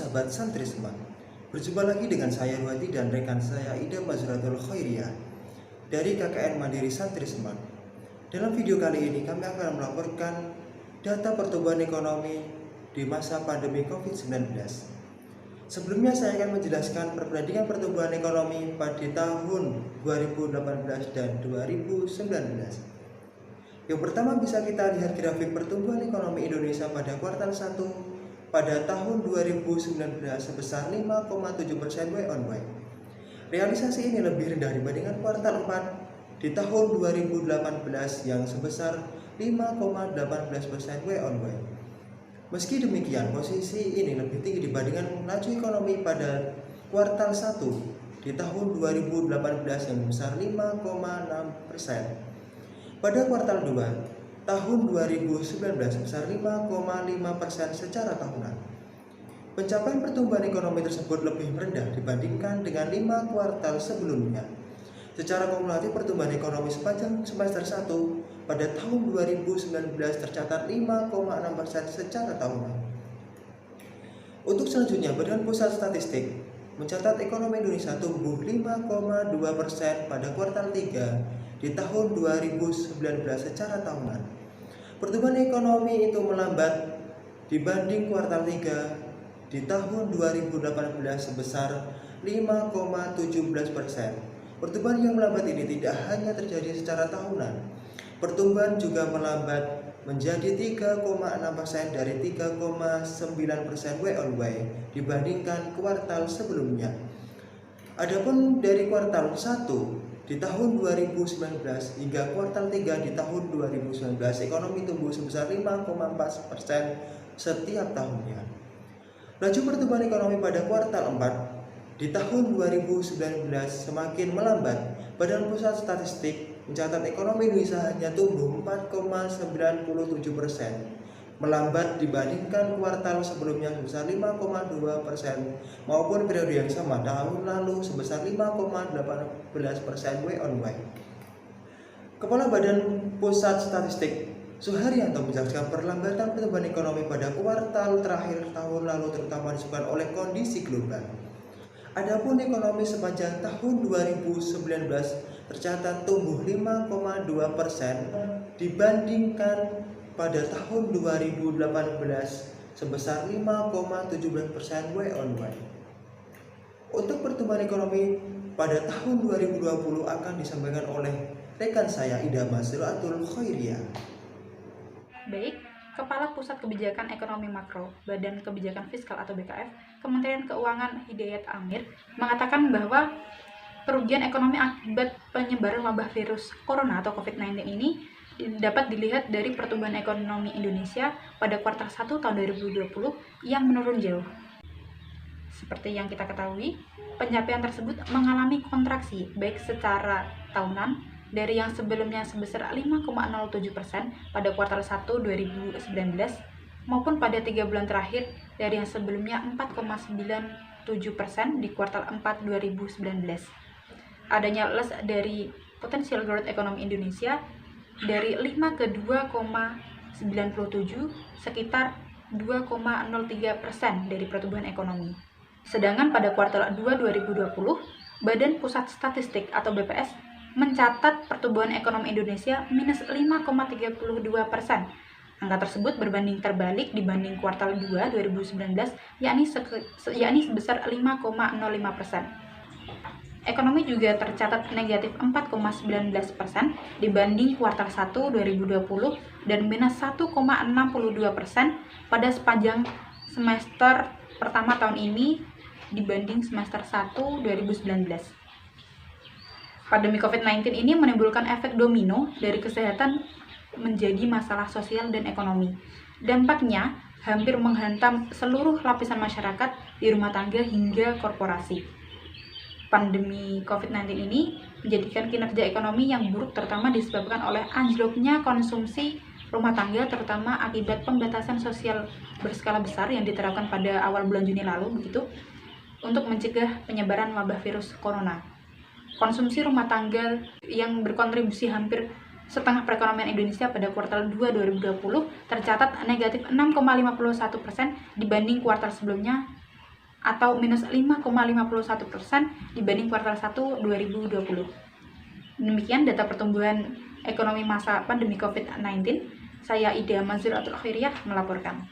sahabat santri semua. Berjumpa lagi dengan saya Ruhati dan rekan saya Ida Mazratul Khairiyah dari KKN Mandiri Santri Smart. Dalam video kali ini kami akan melaporkan data pertumbuhan ekonomi di masa pandemi COVID-19. Sebelumnya saya akan menjelaskan perbandingan pertumbuhan ekonomi pada tahun 2018 dan 2019. Yang pertama bisa kita lihat grafik pertumbuhan ekonomi Indonesia pada kuartal 1 pada tahun 2019 sebesar 5,7% Y-on-Y. Realisasi ini lebih rendah dibandingkan kuartal 4 di tahun 2018 yang sebesar 5,18% Y-on-Y. Meski demikian, posisi ini lebih tinggi dibandingkan laju ekonomi pada kuartal 1 di tahun 2018 yang sebesar 5,6%. Pada kuartal 2 tahun 2019 sebesar 5,5% secara tahunan. Pencapaian pertumbuhan ekonomi tersebut lebih rendah dibandingkan dengan 5 kuartal sebelumnya. Secara kumulatif pertumbuhan ekonomi sepanjang semester 1 pada tahun 2019 tercatat 5,6% secara tahunan. Untuk selanjutnya, Badan Pusat Statistik mencatat ekonomi Indonesia tumbuh 5,2% pada kuartal 3 di tahun 2019 secara tahunan. Pertumbuhan ekonomi itu melambat dibanding kuartal 3 di tahun 2018 sebesar 5,17%. Pertumbuhan yang melambat ini tidak hanya terjadi secara tahunan. Pertumbuhan juga melambat menjadi 3,6% dari 3,9% Y-on-Y dibandingkan kuartal sebelumnya. Adapun dari kuartal 1 di tahun 2019 hingga kuartal 3 di tahun 2019, ekonomi tumbuh sebesar 5,4% setiap tahunnya. Laju pertumbuhan ekonomi pada kuartal 4 di tahun 2019 semakin melambat. Badan Pusat Statistik mencatat ekonomi Indonesia hanya tumbuh 4,97%. Melambat dibandingkan kuartal sebelumnya sebesar 5,2% maupun periode yang sama tahun lalu sebesar 5,18% Y-on-Y. Kepala Badan Pusat Statistik Suharyanto menjelaskan perlambatan pertumbuhan ekonomi pada kuartal terakhir tahun lalu terutama disebabkan oleh kondisi global. Adapun ekonomi sepanjang tahun 2019 tercatat tumbuh 5,2% dibandingkan pada tahun 2018 sebesar 5,17% Y-on-Y. Untuk pertumbuhan ekonomi pada tahun 2020 akan disampaikan oleh rekan saya Ida Mazratul Khairiyah. Baik, Kepala Pusat Kebijakan Ekonomi Makro, Badan Kebijakan Fiskal atau BKF, Kementerian Keuangan Hidayat Amir mengatakan bahwa kerugian ekonomi akibat penyebaran wabah virus corona atau COVID-19 ini dapat dilihat dari pertumbuhan ekonomi Indonesia pada kuartal 1 tahun 2020 yang menurun jauh. Seperti yang kita ketahui, pencapaian tersebut mengalami kontraksi baik secara tahunan dari yang sebelumnya sebesar 5,07% pada kuartal 1 2019 maupun pada 3 bulan terakhir dari yang sebelumnya 4,97% di kuartal 4 2019. Adanya les dari potensial growth ekonomi Indonesia dari 5 ke 2,97 sekitar 2,03% dari pertumbuhan ekonomi. Sedangkan pada kuartal 2 2020, Badan Pusat Statistik atau BPS mencatat pertumbuhan ekonomi Indonesia minus 5,32%. Angka tersebut berbanding terbalik dibanding kuartal 2 2019 yakni sebesar 5,05%. Ekonomi juga tercatat negatif 4,19% dibanding kuartal 1 2020 dan minus 1,62% pada sepanjang semester pertama tahun ini dibanding semester 1 2019. Pandemi COVID-19 ini menimbulkan efek domino dari kesehatan menjadi masalah sosial dan ekonomi. Dampaknya hampir menghantam seluruh lapisan masyarakat di rumah tangga hingga korporasi. Pandemi COVID-19 ini menjadikan kinerja ekonomi yang buruk terutama disebabkan oleh anjloknya konsumsi rumah tangga terutama akibat pembatasan sosial berskala besar yang diterapkan pada awal bulan Juni lalu begitu untuk mencegah penyebaran wabah virus corona. Konsumsi rumah tangga yang berkontribusi hampir setengah perekonomian Indonesia pada kuartal 2 2020 tercatat negatif 6,51% dibanding kuartal sebelumnya atau minus 5,51% dibanding kuartal 1 2020. Demikian data pertumbuhan ekonomi masa pandemi COVID-19. Saya Ida Mazuratul Khairiyah melaporkan.